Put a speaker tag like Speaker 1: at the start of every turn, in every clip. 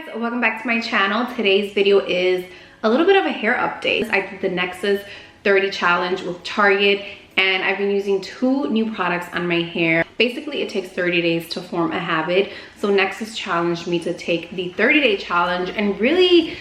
Speaker 1: Guys, welcome back to my channel. Today's video is a little bit of a hair update. I did the Nexxus 30 challenge with Target and I've been using 2 new products on my hair. Basically, it takes 30 days to form a habit. So Nexxus challenged me to take the 30-day challenge and really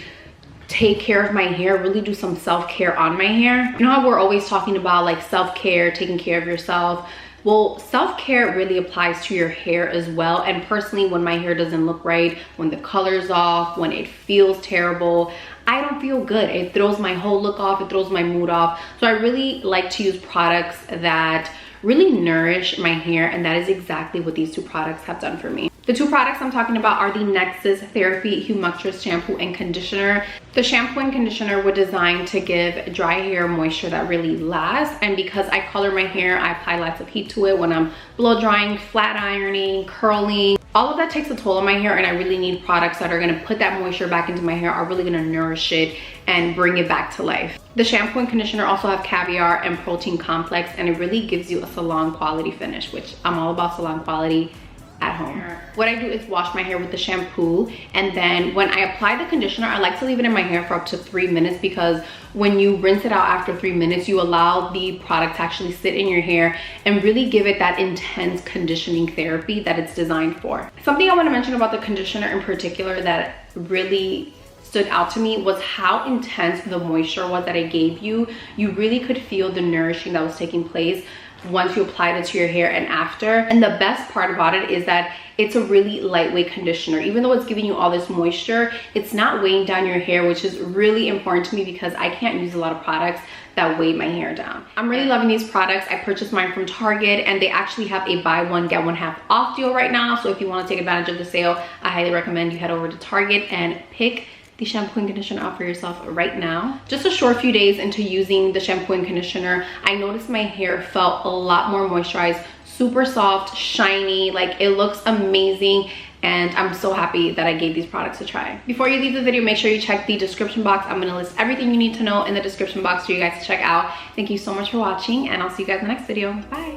Speaker 1: take care of my hair, really do some self-care on my hair. You know how we're always talking about like self-care, taking care of yourself? Well, self-care really applies to your hair as well. And personally, when my hair doesn't look right, when the color's off, when it feels terrible, I don't feel good. It throws my whole look off, it throws my mood off. So I really like to use products that really nourish my hair, and that is exactly what these 2 products have done for me. The 2 products I'm talking about are the Nexxus Therappe Humectress shampoo and conditioner. The shampoo and conditioner were designed to give dry hair moisture that really lasts, and because I color my hair, I apply lots of heat to it when I'm blow drying, flat ironing, curling. All of that takes a toll on my hair, and I really need products that are gonna put that moisture back into my hair, are really gonna nourish it and bring it back to life. The shampoo and conditioner also have caviar and protein complex, and it really gives you a salon quality finish, which I'm all about salon quality at home. What I do is wash my hair with the shampoo, and then when I apply the conditioner, I like to leave it in my hair for up to 3 minutes, because when you rinse it out after 3 minutes, you allow the product to actually sit in your hair and really give it that intense conditioning therapy that it's designed for. Something I want to mention about the conditioner in particular that really stood out to me was how intense the moisture was that I gave you. You really could feel the nourishing that was taking place once you applied it to your hair and after. And the best part about it is that it's a really lightweight conditioner. Even though it's giving you all this moisture, it's not weighing down your hair, which is really important to me because I can't use a lot of products that weigh my hair down. I'm really loving these products. I purchased mine from Target, and they actually have a buy one get one half off deal right now. So if you want to take advantage of the sale, I highly recommend you head over to Target and pick the shampoo and conditioner out for yourself right now. Just a short few days into using the shampoo and conditioner, I noticed my hair felt a lot more moisturized, super soft, shiny, like it looks amazing, and I'm so happy that I gave these products a try. Before you leave the video, make sure you check the description box. I'm gonna list everything you need to know in the description box for you guys to check out. Thank you so much for watching, and I'll see you guys in the next video. Bye.